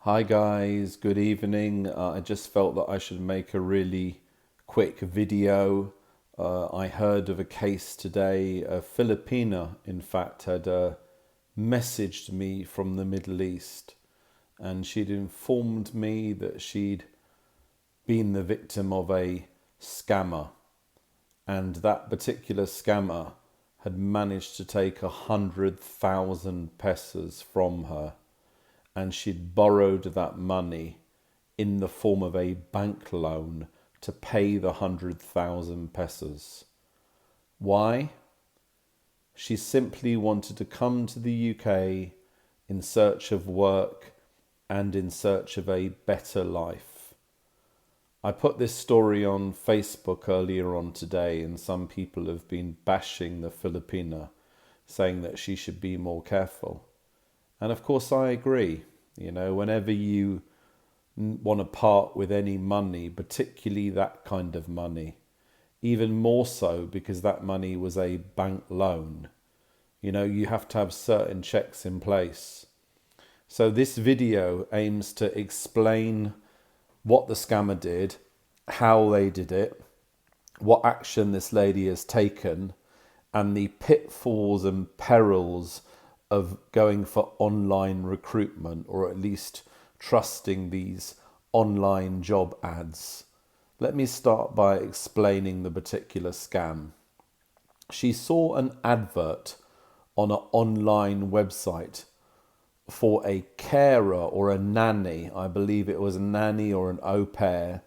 Hi guys, good evening. I just felt that I should make a really quick video. I heard of a case today. A Filipina, in fact, had messaged me from the Middle East, and she'd informed me that she'd been the victim of a scammer, and that particular scammer had managed to take 100,000 pesos from her, and she'd borrowed that money in the form of a bank loan to pay the 100,000 pesos. Why? She simply wanted to come to the UK in search of work and in search of a better life. I put this story on Facebook earlier on today, and some people have been bashing the Filipina, saying that she should be more careful. And of course I agree. You know, whenever you want to part with any money, particularly that kind of money, even more so because that money was a bank loan, you know, you have to have certain checks in place. So this video aims to explain what the scammer did, how they did it, what action this lady has taken, and the pitfalls and perils of going for online recruitment, or at least trusting these online job ads. Let me start by explaining the particular scam. She saw an advert on an online website for a carer or a nanny. I believe it was a nanny or an au pair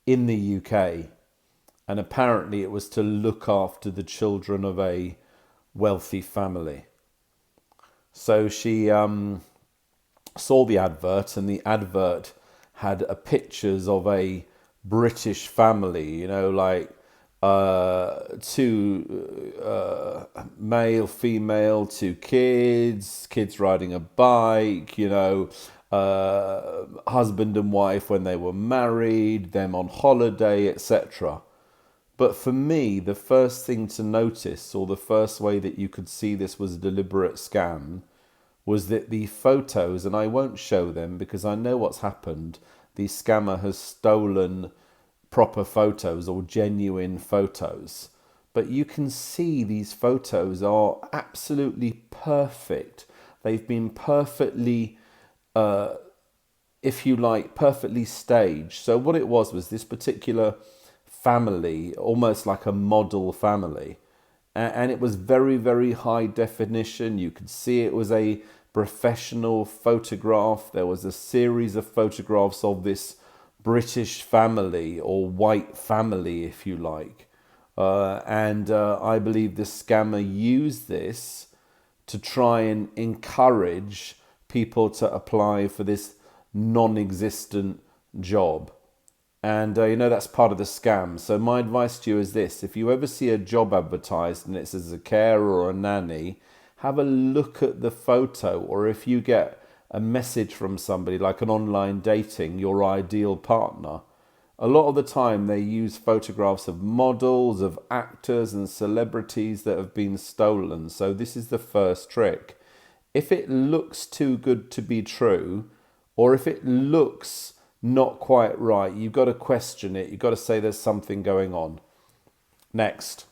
in the UK. And apparently it was to look after the children of a wealthy family. So she saw the advert, and the advert had pictures of a British family, you know, like two male, female, two kids riding a bike, you know, husband and wife when they were married, them on holiday, etc. But for me, the first thing to notice, or the first way that you could see this was a deliberate scam, was that the photos, and I won't show them because I know what's happened, the scammer has stolen proper photos or genuine photos. But you can see these photos are absolutely perfect. They've been perfectly, if you like, perfectly staged. So what it was this particular family, almost like a model family, and it was very, very high definition. You could see it was a professional photograph. There was a series of photographs of this British family, or white family if you like, and I believe the scammer used this to try and encourage people to apply for this non-existent job. And you know, that's part of the scam. So my advice to you is this: if you ever see a job advertised and it says a carer or a nanny, have a look at the photo. Or if you get a message from somebody, like an online dating, your ideal partner, a lot of the time they use photographs of models, of actors and celebrities that have been stolen. So this is the first trick. If it looks too good to be true, or if it looks not quite right, you've got to question it. You've got to say there's something going on. Next,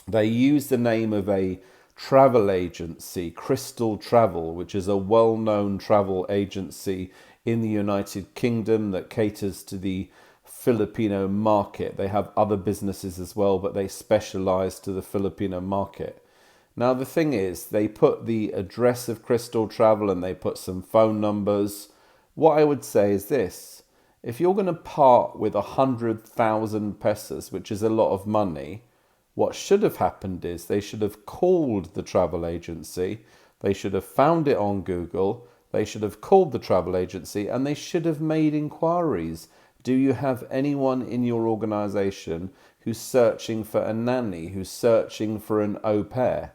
they use the name of a travel agency, Crystal Travel, which is a well-known travel agency in the United Kingdom that caters to the Filipino market. They have other businesses as well, but they specialize to the Filipino market. Now, the thing is, they put the address of Crystal Travel and they put some phone numbers. What I would say is this: if you're going to part with 100,000 pesos, which is a lot of money, what should have happened is they should have called the travel agency, they should have found it on Google, they should have called the travel agency, and they should have made inquiries. Do you have anyone in your organization who's searching for a nanny, who's searching for an au pair?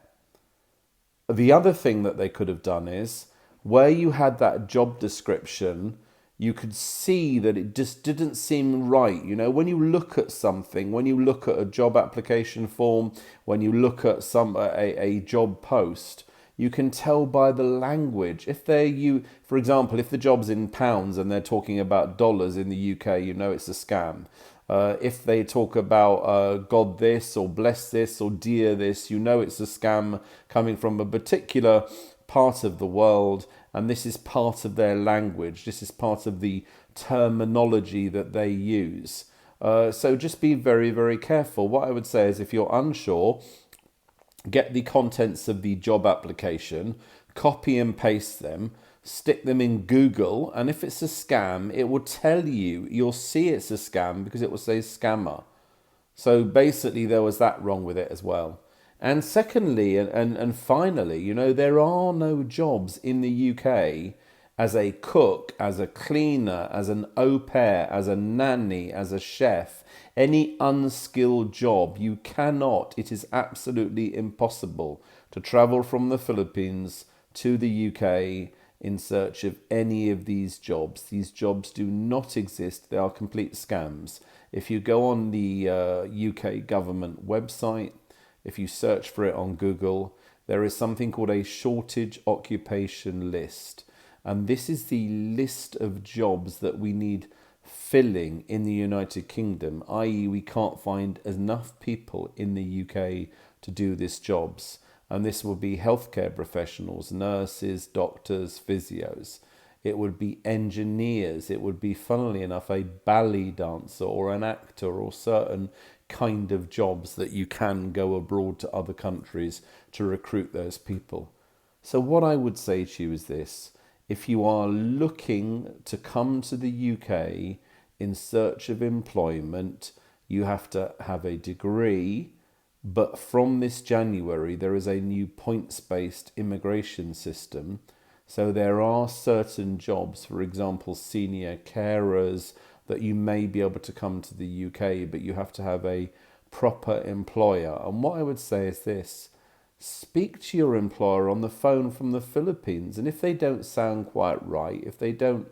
The other thing that they could have done is, where you had that job description, you could see that it just didn't seem right. You know, when you look at something, when you look at a job application form, when you look at a job post, You can tell by the language. If for example, if the job's in pounds and they're talking about dollars in the UK, you know it's a scam. If they talk about God this or bless this or dear this, you know it's a scam coming from a particular part of the world, and this is part of their language. This is part of the terminology that they use. So just be very, very careful. What I would say is if you're unsure, get the contents of the job application, copy and paste them, stick them in Google, and if it's a scam, it will tell you, you'll see it's a scam because it will say scammer. So basically there was that wrong with it as well. And secondly, and finally, you know, there are no jobs in the UK as a cook, as a cleaner, as an au pair, as a nanny, as a chef, any unskilled job. You cannot, it is absolutely impossible to travel from the Philippines to the UK in search of any of these jobs. These jobs do not exist. They are complete scams. If you go on the UK government website, if you search for it on Google, there is something called a shortage occupation list. And this is the list of jobs that we need filling in the United Kingdom, i.e. we can't find enough people in the UK to do these jobs. And this will be healthcare professionals, nurses, doctors, physios. It would be engineers. It would be, funnily enough, a ballet dancer or an actor or certain kind of jobs that you can go abroad to other countries to recruit those people. So what I would say to you is this. If you are looking to come to the UK in search of employment, you have to have a degree. But from this January, there is a new points-based immigration system. So there are certain jobs, for example, senior carers, that you may be able to come to the UK, but you have to have a proper employer. And what I would say is this. Speak to your employer on the phone from the Philippines, and if they don't sound quite right, if they don't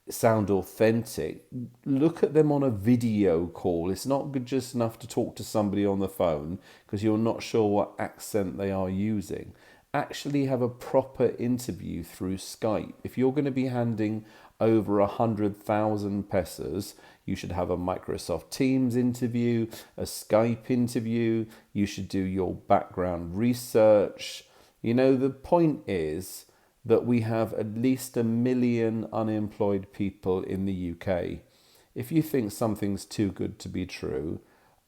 sound authentic, look at them on a video call. It's not good just enough to talk to somebody on the phone because you're not sure what accent they are using. Actually have a proper interview through Skype. If you're going to be handing over 100,000 pesos, you should have a Microsoft Teams interview, a Skype interview. You should do your background research. You know, the point is that we have at least 1 million unemployed people in the UK. If you think something's too good to be true,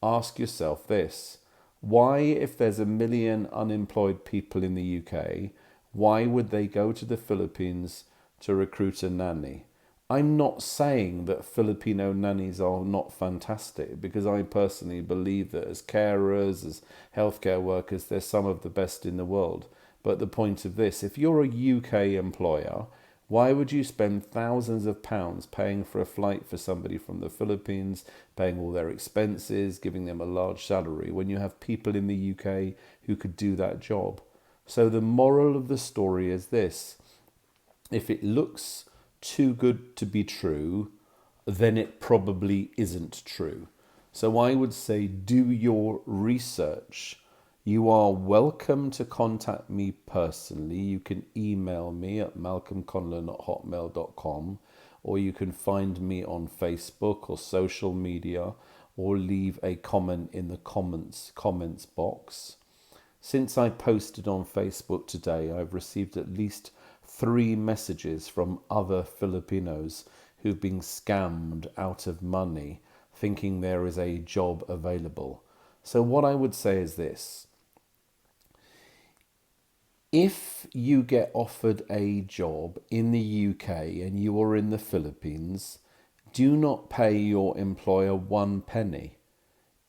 ask yourself this. Why, if there's 1 million unemployed people in the UK, why would they go to the Philippines to recruit a nanny? I'm not saying that Filipino nannies are not fantastic, because I personally believe that as carers, as healthcare workers, they're some of the best in the world. But the point of this, if you're a UK employer, why would you spend thousands of pounds paying for a flight for somebody from the Philippines, paying all their expenses, giving them a large salary, when you have people in the UK who could do that job? So the moral of the story is this. If it looks too good to be true, then it probably isn't true. So I would say do your research. You are welcome to contact me personally. You can email me at malcolmconlon@hotmail.com, or you can find me on Facebook or social media, or leave a comment in the comments box. Since I posted on Facebook today, I've received at least 3 messages from other Filipinos who've been scammed out of money, thinking there is a job available. So what I would say is this. If you get offered a job in the UK and you are in the Philippines, do not pay your employer 1 penny.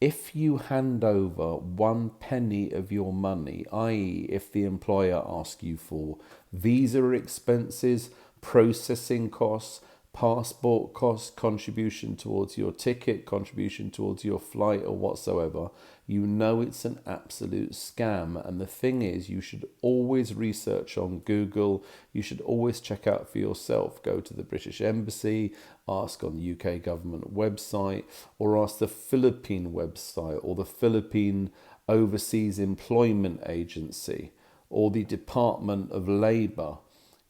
If you hand over 1 penny of your money, i.e. if the employer asks you for visa expenses, processing costs, passport costs, contribution towards your ticket, contribution towards your flight or whatsoever, you know it's an absolute scam. And the thing is, you should always research on Google. You should always check out for yourself. Go to the British Embassy, ask on the UK government website, or ask the Philippine website or the Philippine Overseas Employment Agency. or the Department of Labour.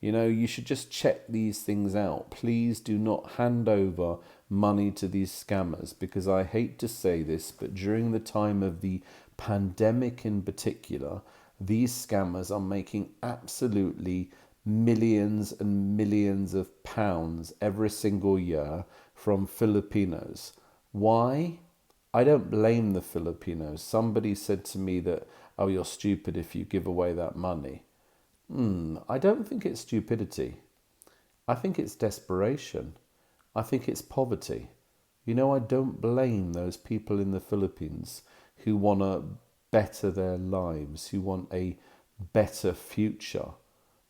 You know, you should just check these things out. Please do not hand over money to these scammers, because I hate to say this, but during the time of the pandemic in particular, these scammers are making absolutely millions and millions of pounds every single year from Filipinos. Why? I don't blame the Filipinos. Somebody said to me that, oh, you're stupid if you give away that money. I don't think it's stupidity. I think it's desperation. I think it's poverty. You know, I don't blame those people in the Philippines who want to better their lives, who want a better future.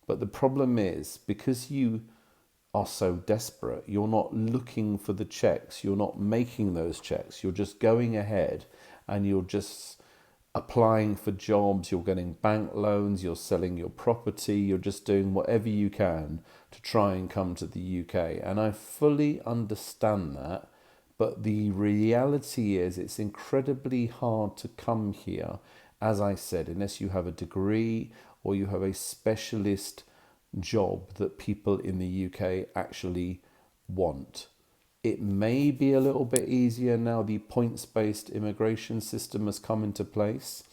But the problem is, because you are so desperate, you're not looking for the checks, you're not making those checks, you're just going ahead and you're just applying for jobs, you're getting bank loans, you're selling your property, you're just doing whatever you can to try and come to the UK. And I fully understand that, but the reality is it's incredibly hard to come here, as I said, unless you have a degree or you have a specialist job that people in the UK actually want. It may be a little bit easier now the points-based immigration system has come into place,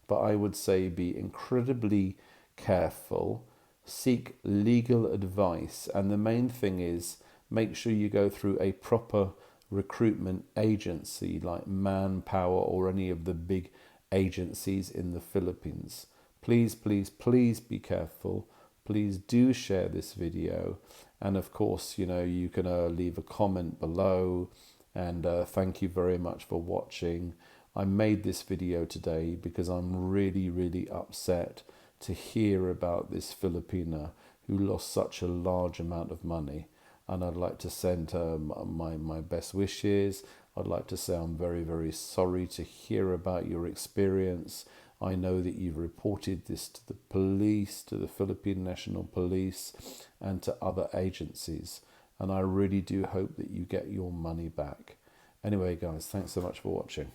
but I would say be incredibly careful, seek legal advice, and the main thing is make sure you go through a proper recruitment agency like Manpower or any of the big agencies in the Philippines. Please, please, please be careful. Please do share this video, and of course, you know, you can leave a comment below, and thank you very much for watching. I made this video today because I'm really upset to hear about this Filipina who lost such a large amount of money, and I'd like to send her my best wishes. I'd like to say I'm very sorry to hear about your experience. I know that you've reported this to the police, to the Philippine National Police, and to other agencies. And I really do hope that you get your money back. Anyway, guys, thanks so much for watching.